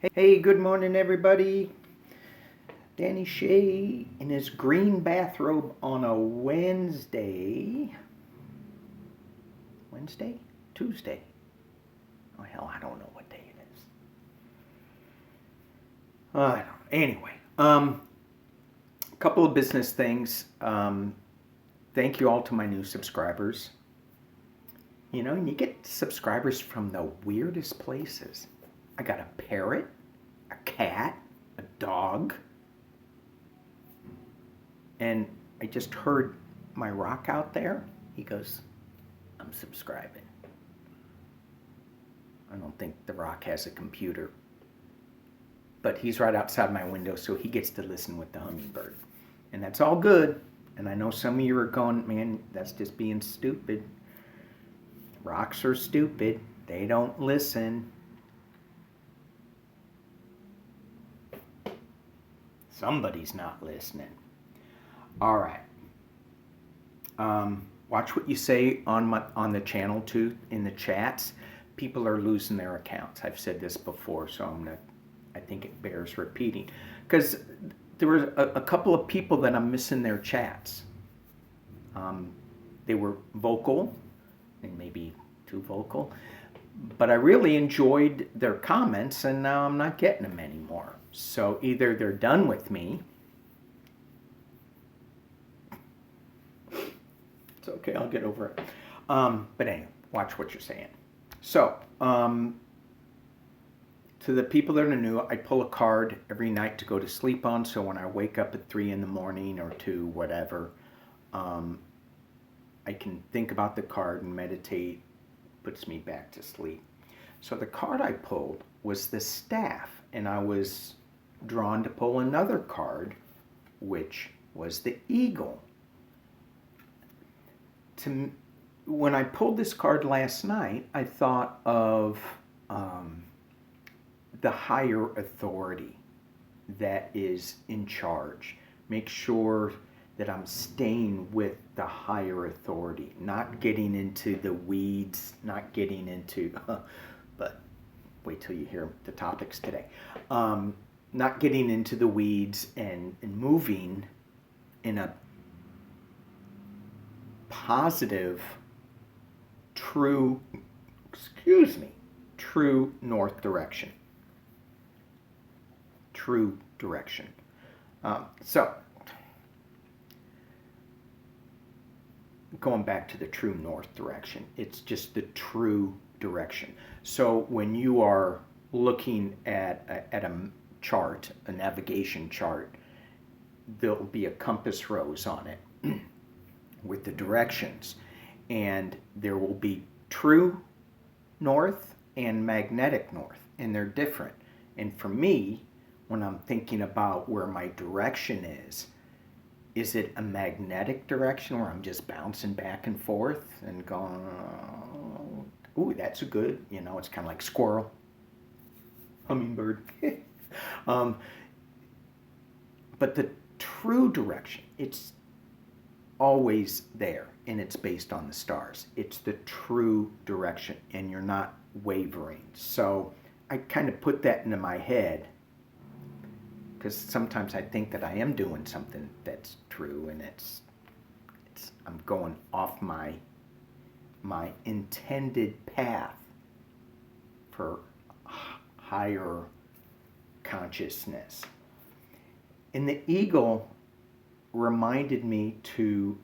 Hey, good morning, everybody. Danny Shea in his green bathrobe on a Wednesday. Wednesday? Tuesday. Oh, hell, I don't know what day it is. I don't know. Anyway, a couple of business things. Thank you all to my new subscribers. You know, and you get subscribers from the weirdest places. I got a parrot, a cat, a dog, and I just heard my rock out there. He goes, I'm subscribing. I don't think the rock has a computer, but he's right outside my window, so he gets to listen with the hummingbird. And that's all good. And I know some of you are going, man, that's just being stupid. Rocks are stupid. They don't listen. Somebody's not listening. All right. Watch what you say on the channel too, in the chats. People are losing their accounts. I've said this before, so I think it bears repeating. Because there were a couple of people that I'm missing their chats. They were vocal, and maybe too vocal, but I really enjoyed their comments, and now I'm not getting them anymore. So either they're done with me. It's okay, I'll get over it. But anyway, watch what you're saying. So, to the people that are new, I pull a card every night to go to sleep on. So when I wake up at 3 in the morning or 2, whatever, I can think about the card and meditate, puts me back to sleep. So the card I pulled was the staff, and I was drawn to pull another card, which was the eagle. When I pulled this card last night, I thought of the higher authority that is in charge. Make sure that I'm staying with the higher authority, not getting into the weeds, not getting into, but wait till you hear the topics today. Not getting into the weeds and moving in a positive, true north direction. True direction. So, going back to the true north direction, it's just the true direction. So when you are looking at a chart, a navigation chart, there'll be a compass rose on it with the directions, and there will be true north and magnetic north, and they're different. And for me, when I'm thinking about where my direction is it a magnetic direction where I'm just bouncing back and forth and going, ooh, that's a good, it's kind of like squirrel, hummingbird. But the true direction, it's always there, and it's based on the stars. It's the true direction, and you're not wavering. So I kind of put that into my head, because sometimes I think that I am doing something that's true, and it's I'm going off my intended path for higher consciousness. And the eagle reminded me to,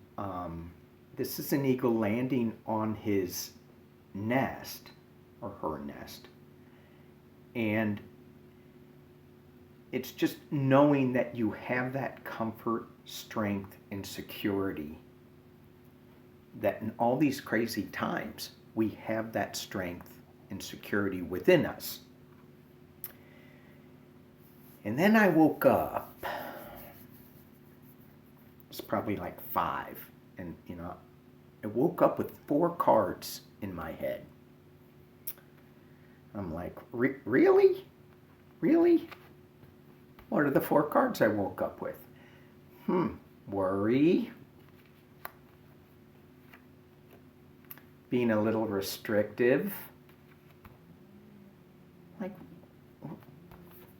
this is an eagle landing on his nest, or her nest, and it's just knowing that you have that comfort, strength, and security, that in all these crazy times, we have that strength and security within us. And then I woke up, it's probably like 5, and I woke up with 4 cards in my head. I'm like, really? Really? What are the 4 cards I woke up with? Worry, being a little restrictive. Like,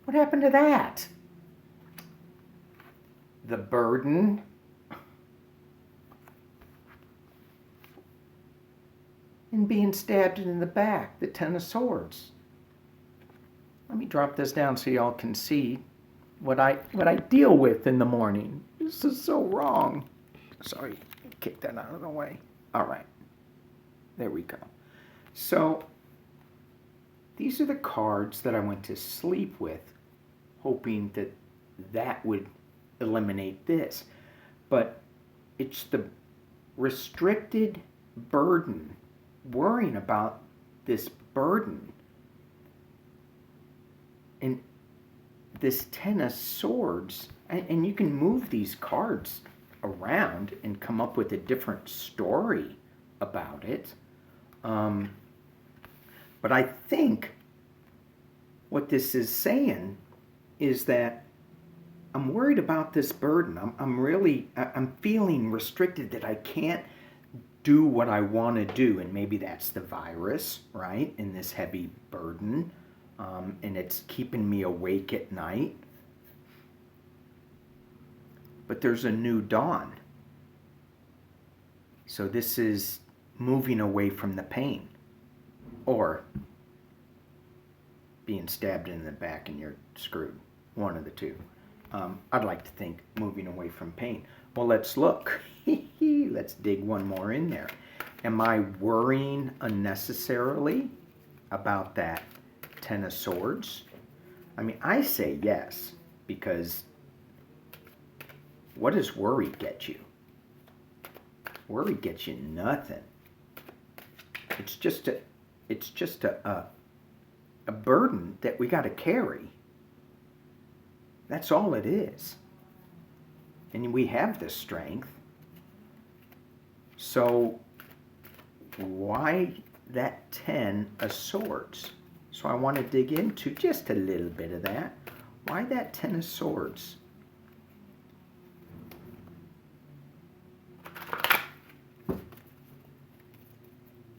What happened to that? The burden. And being stabbed in the back, the Ten of Swords. Let me drop this down so y'all can see what I deal with in the morning. This is so wrong. Sorry, kick that out of the way. All right, there we go. So these are the cards that I went to sleep with, hoping that that would eliminate this. But it's the restricted burden, worrying about this burden. And this Ten of Swords, and you can move these cards around and come up with a different story about it. But I think what this is saying is that I'm worried about this burden. I'm feeling restricted, that I can't do what I want to do. And maybe that's the virus, right? In this heavy burden. And it's keeping me awake at night. But there's a new dawn. So this is moving away from the pain. Or being stabbed in the back and you're screwed. One of the two. I'd like to think moving away from pain. Well, let's look. Let's dig one more in there. Am I worrying unnecessarily about that Ten of Swords? I mean, I say yes, because what does worry get you? Worry gets you nothing. It's just a burden that we got to carry. That's all it is. And we have the strength. So why that Ten of Swords? So I want to dig into just a little bit of that. Why that Ten of Swords?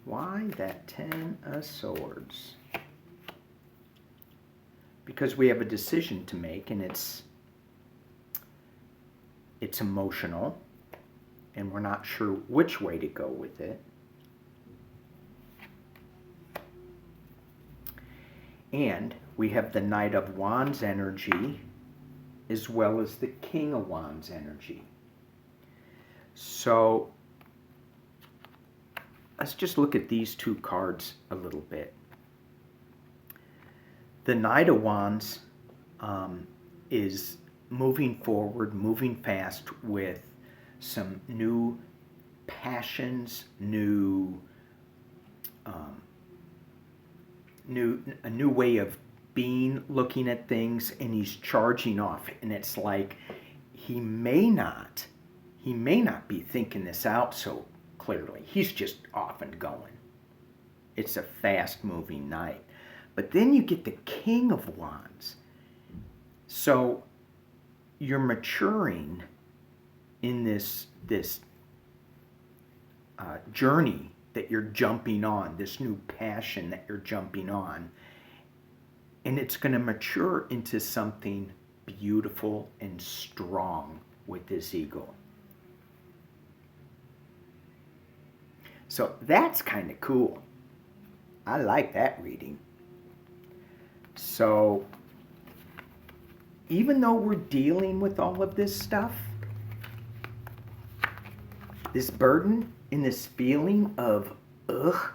Why that Ten of Swords? Because we have a decision to make, and it's emotional, and we're not sure which way to go with it. And we have the Knight of Wands energy as well as the King of Wands energy. So let's just look at these two cards a little bit. The Knight of Wands is moving forward, moving fast with some new passions, a new way of being, looking at things, and he's charging off. And it's like he may not be thinking this out so clearly. He's just off and going. It's a fast-moving knight. But then you get the King of Wands. So you're maturing in this journey that you're jumping on, this new passion that you're jumping on. And it's going to mature into something beautiful and strong with this eagle. So that's kind of cool. I like that reading. So even though we're dealing with all of this stuff, this burden and this feeling of, ugh,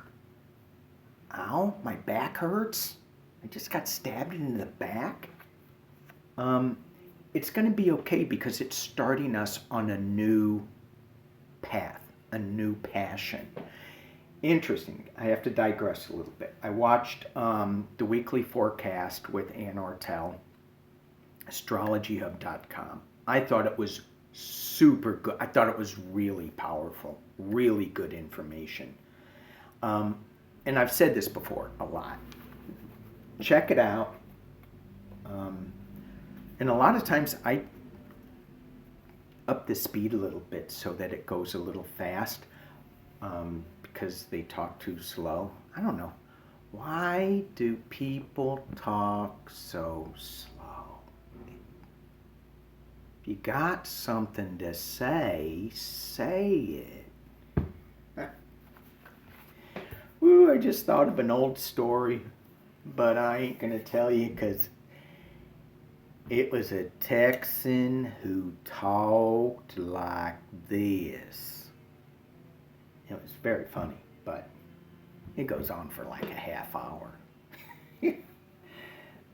ow, my back hurts, I just got stabbed in the back, it's going to be okay, because it's starting us on a new path, a new passion. Interesting. I have to digress a little bit. I watched the weekly forecast with Ann Ortel, astrologyhub.com. I thought it was super good. I thought it was really powerful, really good information. And I've said this before a lot. Check it out. And a lot of times I up the speed a little bit so that it goes a little fast, because they talk too slow. I don't know. Why do people talk so slow? you got something to say, say it. Ooh, I just thought of an old story, but I ain't going to tell you because it was a Texan who talked like this. It was very funny, but it goes on for like a half hour.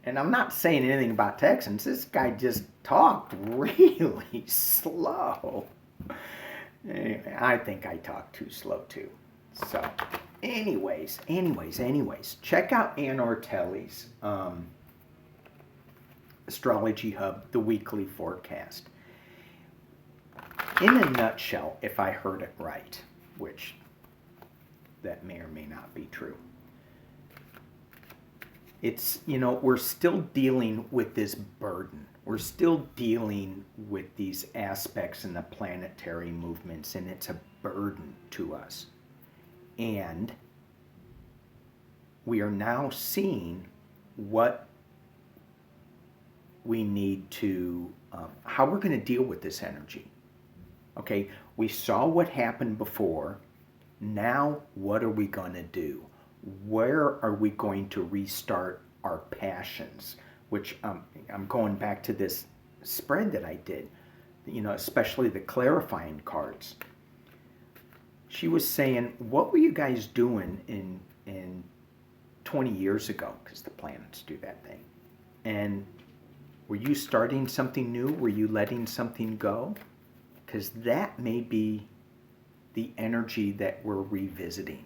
And I'm not saying anything about Texans. This guy just talked really slow. I think I talk too slow too. So, anyways, check out Ann Ortelli's Astrology Hub, the weekly forecast. In a nutshell, if I heard it right, which that may or may not be true, it's, we're still dealing with this burden. We're still dealing with these aspects in the planetary movements, and it's a burden to us. And we are now seeing what we need to, how we're going to deal with this energy. Okay, we saw what happened before. Now, what are we going to do? Where are we going to restart our passions? Which I'm going back to this spread that I did, especially the clarifying cards. She was saying, what were you guys doing in 20 years ago? Because the planets do that thing. And were you starting something new? Were you letting something go? Because that may be the energy that we're revisiting.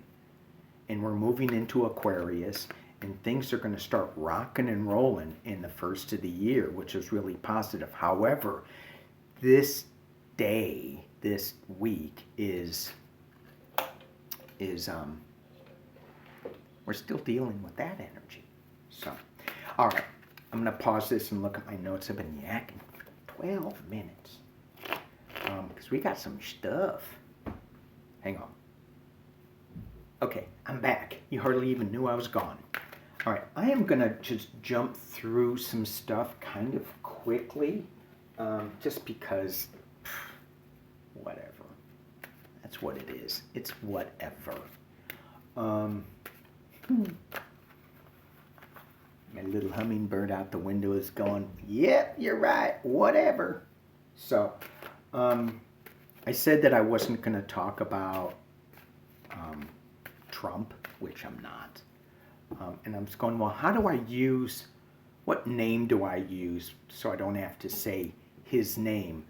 And we're moving into Aquarius, and things are going to start rocking and rolling in the first of the year, which is really positive. However, this day, this week is we're still dealing with that energy. So, all right, I'm going to pause this and look at my notes. I've been yakking for 12 minutes because we got some stuff. Hang on. Okay, I'm back. You hardly even knew I was gone. All right, I am going to just jump through some stuff kind of quickly, just because, whatever. That's what it is. It's whatever. My little hummingbird out the window is going, yep, you're right, whatever. So, I said that I wasn't going to talk about Trump, which I'm not. And I'm just going, well, how do I use, what name do I use so I don't have to say his name?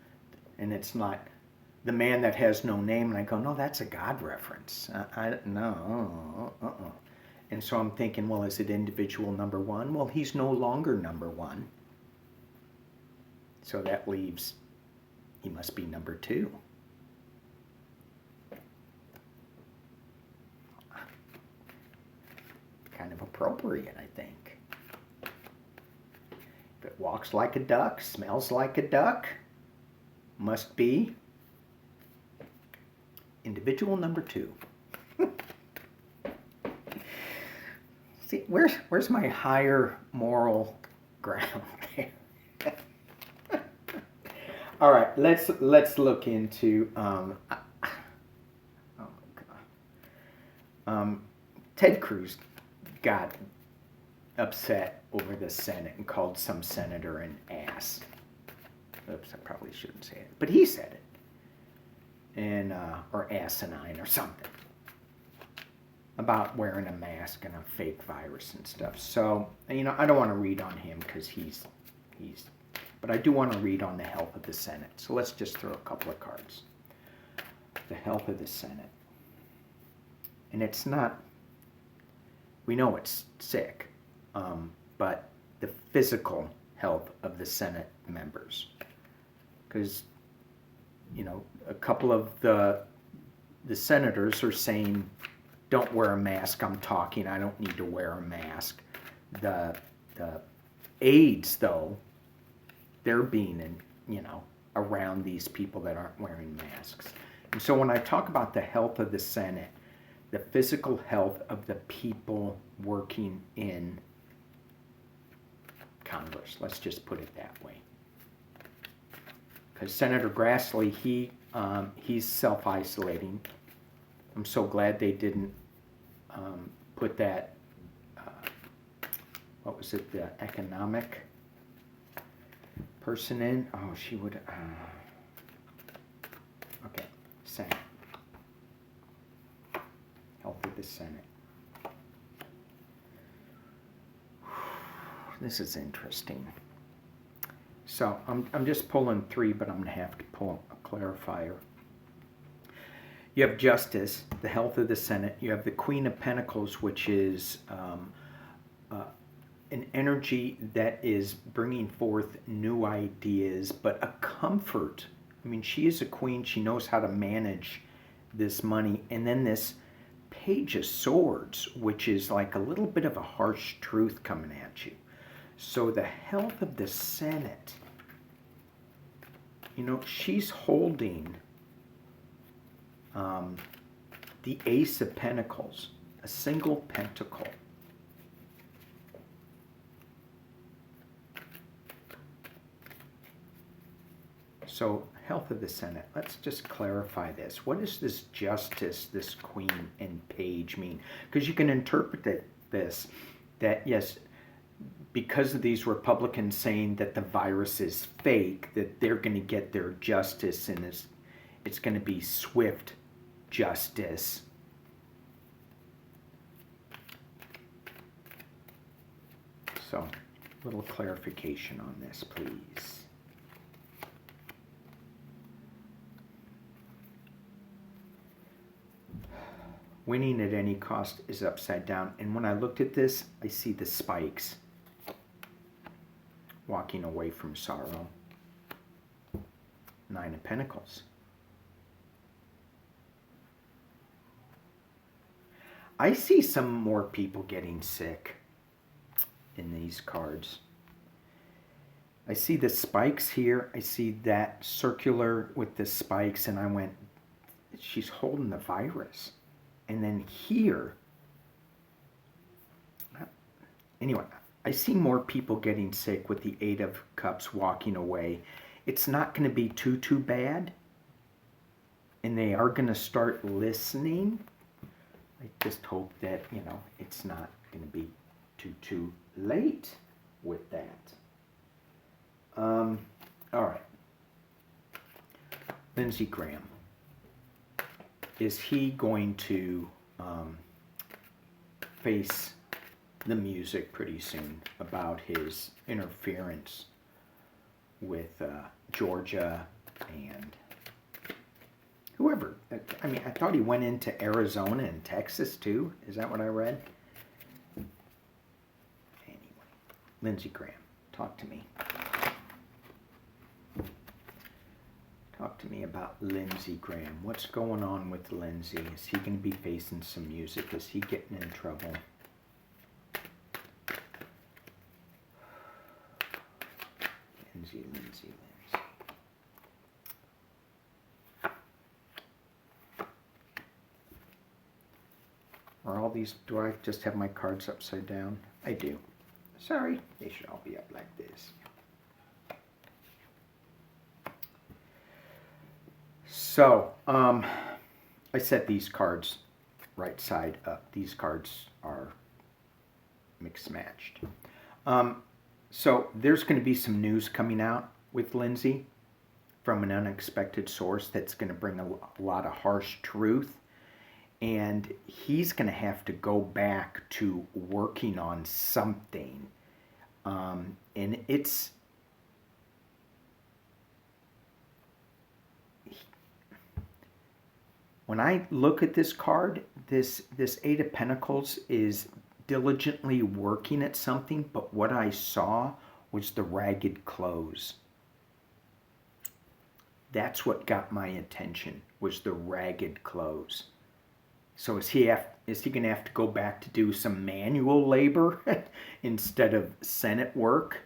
And it's not the man that has no name. And I go, no, that's a God reference. No. And so I'm thinking, well, is it individual number one? Well, he's no longer number one. So that leaves, he must be number two. Kind of appropriate, I think. If it walks like a duck, smells like a duck, must be individual number two. See, where's my higher moral ground there? All right, let's look into oh my God. Ted Cruz got upset over the Senate and called some senator an ass. Oops, I probably shouldn't say it, but he said it. And or asinine or something about wearing a mask and a fake virus and stuff. So, I don't want to read on him because he's but I do want to read on the health of the Senate. So let's just throw a couple of cards. The health of the Senate. And it's not, we know it's sick, but the physical health of the Senate members. Because, a couple of the senators are saying, don't wear a mask, I'm talking, I don't need to wear a mask. The aides, though, they're being, around these people that aren't wearing masks. And so when I talk about the health of the Senate, the physical health of the people working in Congress, let's just put it that way. because Senator Grassley, he's self-isolating. I'm so glad they didn't put that, what was it, the economic person in. Oh, she would, okay, Senate. Health of the Senate. This is interesting. So I'm just pulling 3, but I'm going to have to pull a clarifier. You have Justice, the health of the Senate. You have the Queen of Pentacles, which is an energy that is bringing forth new ideas, but a comfort. I mean, she is a queen. She knows how to manage this money. And then this Page of Swords, which is like a little bit of a harsh truth coming at you. So the health of the Senate, you know, she's holding the Ace of Pentacles, a single pentacle. So, health of the Senate. Let's just clarify this. What does this Justice, this Queen and Page mean? Because you can interpret this that, yes, because of these Republicans saying that the virus is fake, that they're going to get their justice, and it's going to be swift justice. So, a little clarification on this, please. Winning at any cost is upside down. And when I looked at this, I see the spikes. Walking away from sorrow. 9 of Pentacles. I see some more people getting sick in these cards. I see the spikes here. I see that circular with the spikes, and I went, she's holding the virus. And then here, anyway, I see more people getting sick with the 8 of Cups walking away. It's not going to be too bad. And they are going to start listening. I just hope that, you know, it's not going to be too late with that. All right. Lindsey Graham. Is he going to face the music pretty soon about his interference with Georgia and whoever? I mean, I thought he went into Arizona and Texas too. Is that what I read? Anyway, Lindsey Graham, talk to me. Talk to me about Lindsey Graham. What's going on with Lindsey? Is he going to be facing some music? Is he getting in trouble? Lindsey. Are all these, do I just have my cards upside down? I do. Sorry, they should all be up like this. So, I set these cards right side up. These cards are mixed matched. So there's going to be some news coming out with Lindsey from an unexpected source that's going to bring a lot of harsh truth. And he's going to have to go back to working on something. And it's... When I look at this card, this 8 of Pentacles is diligently working at something, but what I saw was the ragged clothes. That's what got my attention, was the ragged clothes. So is he going to have to go back to do some manual labor instead of Senate work?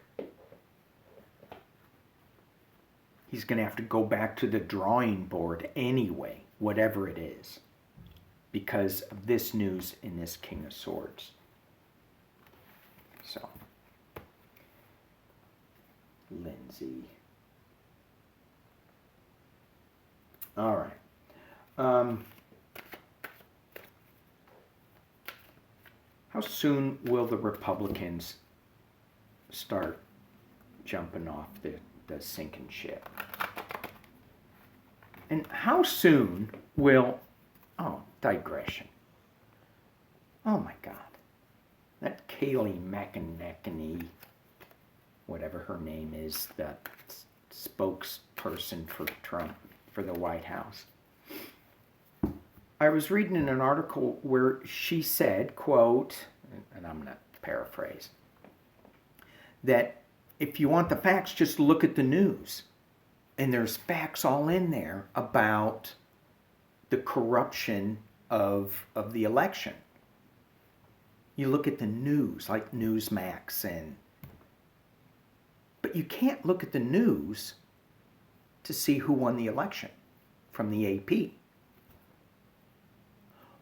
He's going to have to go back to the drawing board anyway, whatever it is, because of this news in this King of Swords. So, Lindsey. All right. How soon will the Republicans start jumping off the sinking ship? And how soon will, digression. Oh my God. That Kayleigh McEnany, whatever her name is, the spokesperson for Trump, for the White House. I was reading in an article where she said, quote, and I'm going to paraphrase, that if you want the facts, just look at the news. And there's facts all in there about the corruption of the election. You look at the news, like Newsmax, but you can't look at the news to see who won the election from the AP.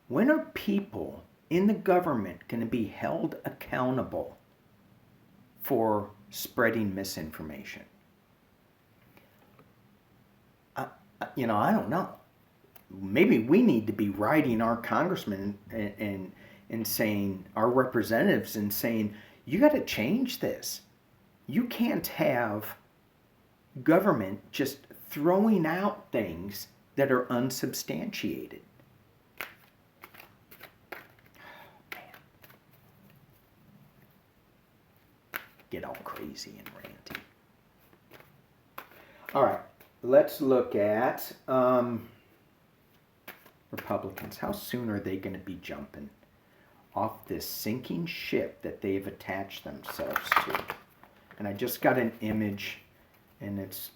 When are people in the government going to be held accountable for spreading misinformation? I don't know. Maybe we need to be writing our congressmen and saying, our representatives, and saying, you got to change this. You can't have government just throwing out things that are unsubstantiated. Man. Get all crazy and ranty. All right. Let's look at Republicans. How soon are they going to be jumping off this sinking ship that they've attached themselves to? And I just got an image, and it's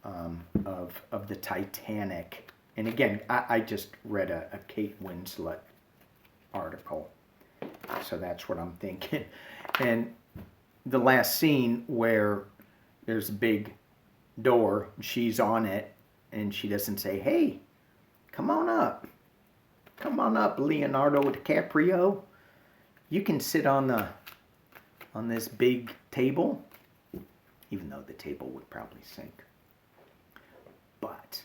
of the Titanic. And again, I just read a Kate Winslet article, so that's what I'm thinking. And the last scene where there's a big door, she's on it, and she doesn't say, hey, come on up, Leonardo DiCaprio, you can sit on this big table, even though the table would probably sink. But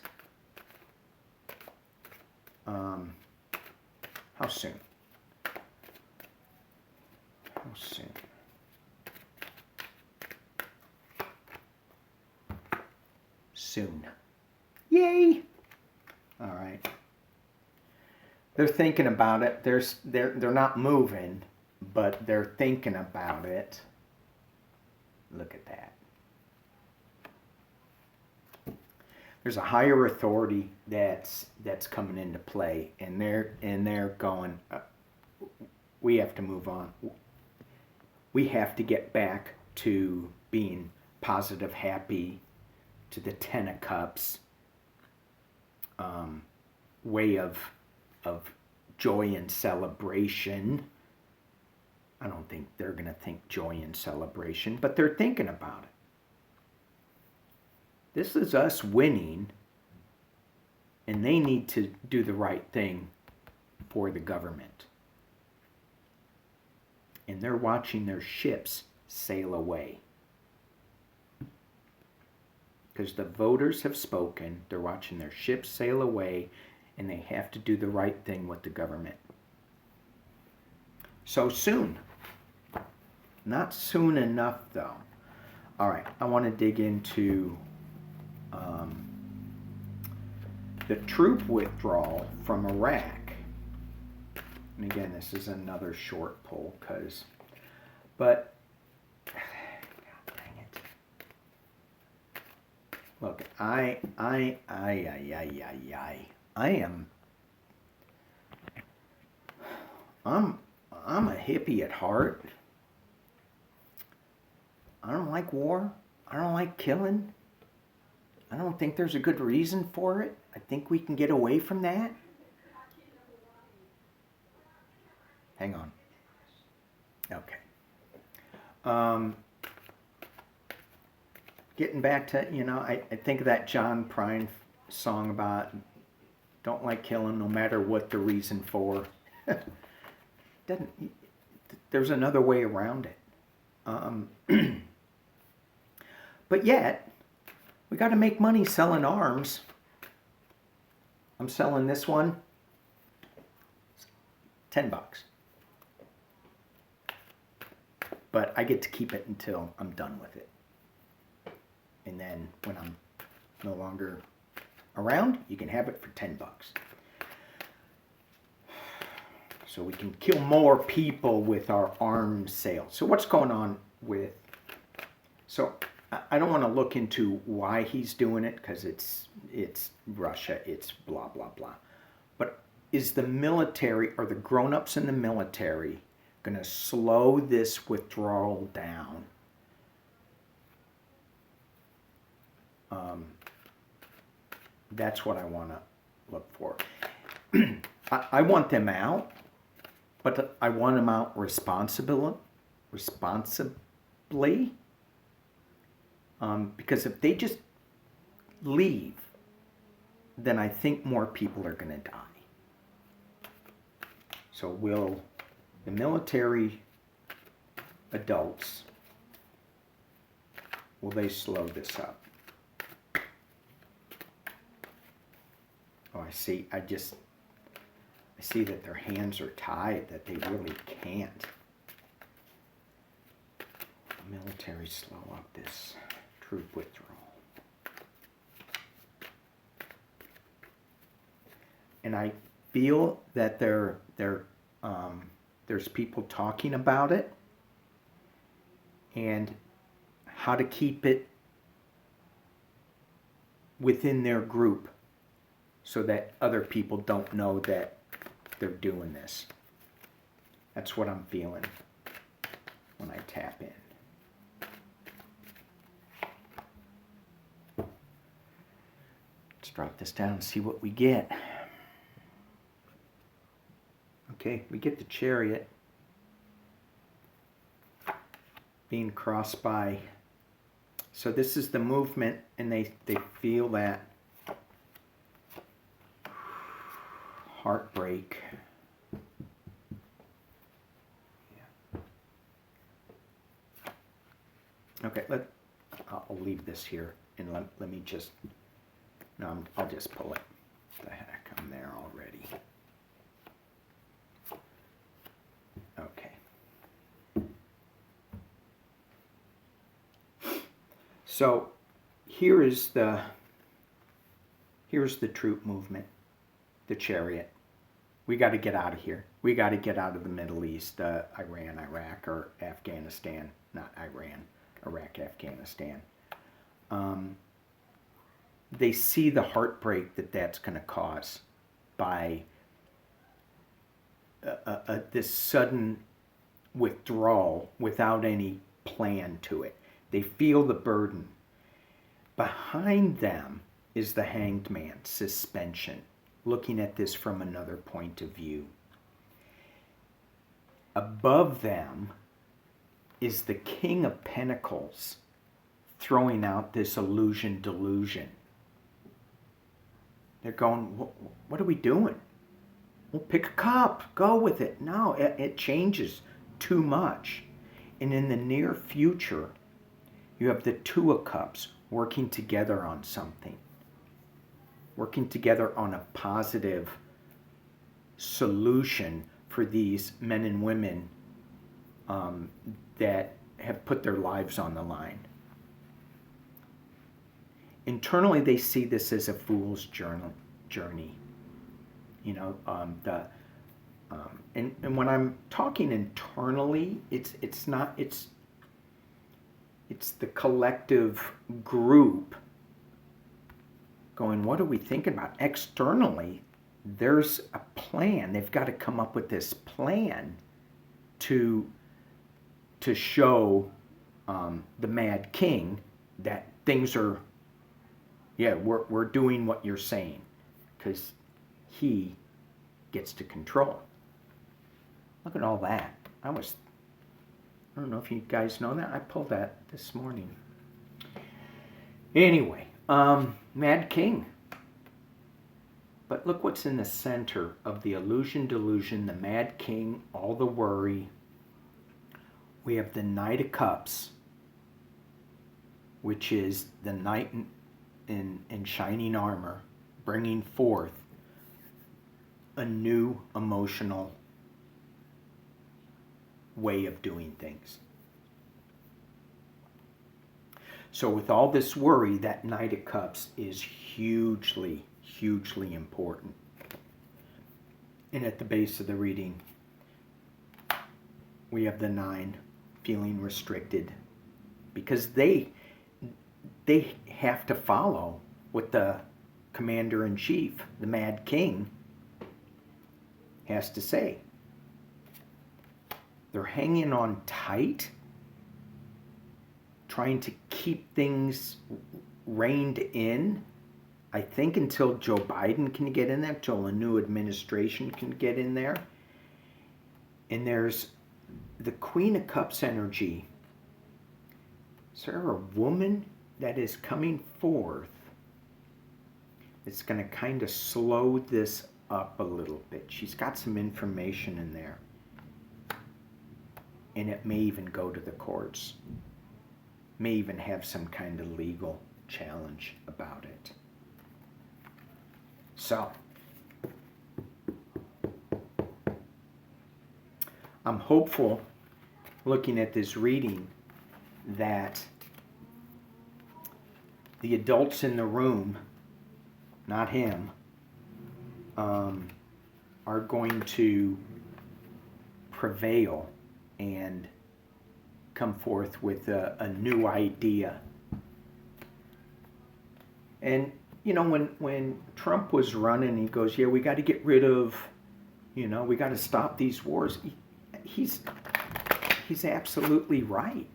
how soon soon. Yay! All right. They're thinking about it. They're not moving, but they're thinking about it. Look at that. There's a higher authority that's coming into play, and they're going, we have to move on. We have to get back to being positive, happy, to the Ten of Cups way of joy and celebration. I don't think they're going to think joy and celebration, but they're thinking about it. This is us winning, and they need to do the right thing for the government. And they're watching their ships sail away. Because the voters have spoken, they're watching their ships sail away, and they have to do the right thing with the government. So soon. Not soon enough, though. All right, I want to dig into the troop withdrawal from Iraq. And again, this is another short poll, but God dang it. Look, I'm a hippie at heart. I don't like war. I don't like killing. I don't think there's a good reason for it. I think we can get away from that. Hang on. Okay. Getting back to, I think of that John Prine song about don't like killing no matter what the reason for. There's another way around it. But yet, we got to make money selling arms. I'm selling this one $10. But I get to keep it until I'm done with it. And then when I'm no longer around, you can have it for $10. So we can kill more people with our arms sales. So what's going on with... So I don't want to look into why he's doing it, because it's Russia, it's blah, blah, blah. But is the military, or the grown-ups in the military, going to slow this withdrawal down? That's what I want to look for. I want them out, but I want them out responsibly. Because if they just leave, then I think more people are going to die. So will the military adults, will they slow this up? Oh, I see. I see that their hands are tied, that they really can't. Military slow up this troop withdrawal. And I feel that there's people talking about it and how to keep it within their group so that other people don't know that they're doing this. That's what I'm feeling when I tap in. Let's drop this down and see what we get. Okay, we get the Chariot being crossed by... So this is the movement, and they feel that heartbreak. Yeah. Okay, I'll leave this here, and let me just... No, I'll just pull it. What the heck, I'm there already. Okay. So here's the troop movement, the Chariot. We got to get out of here. We got to get out of the Middle East, Iran, Iraq, or Afghanistan. Not Iran, Iraq, Afghanistan. They see the heartbreak that's going to cause by this sudden withdrawal without any plan to it. They feel the burden. Behind them is the Hanged Man, suspension, looking at this from another point of view. Above them is the King of Pentacles, throwing out this illusion delusion. They're going, what are we doing? Well, pick a cup, go with it. No, it changes too much. And in the near future, you have the Two of Cups working together on something. Working together on a positive solution for these men and women that have put their lives on the line. Internally, they see this as a fool's journey. You know, and when I'm talking internally, it's the collective group going, what are we thinking about? Externally, there's a plan. They've got to come up with this plan to show the Mad King that things are, yeah, we're doing what you're saying, because he gets to control. Look at all that. I don't know if you guys know that. I pulled that this morning. Anyway, Mad King. But look what's in the center of the illusion delusion, the Mad King, all the worry. We have the Knight of Cups, which is the knight in shining armor, bringing forth a new emotional way of doing things. So with all this worry, that Knight of Cups is hugely, hugely important. And at the base of the reading, we have the 9, feeling restricted, because they have to follow what the commander-in-chief, the Mad King, has to say. They're hanging on tight, trying to keep things reined in, I think, until Joe Biden can get in there, until a new administration can get in there. And there's the Queen of Cups energy. Is there a woman that is coming forth? It's going to kind of slow this up a little bit. She's got some information in there. And it may even go to the courts. May even have some kind of legal challenge about it. So, I'm hopeful, looking at this reading, that the adults in the room, not him, are going to prevail and come forth with a new idea. And, you know, when Trump was running, he goes, yeah, we got to get rid of, we got to stop these wars. He's absolutely right.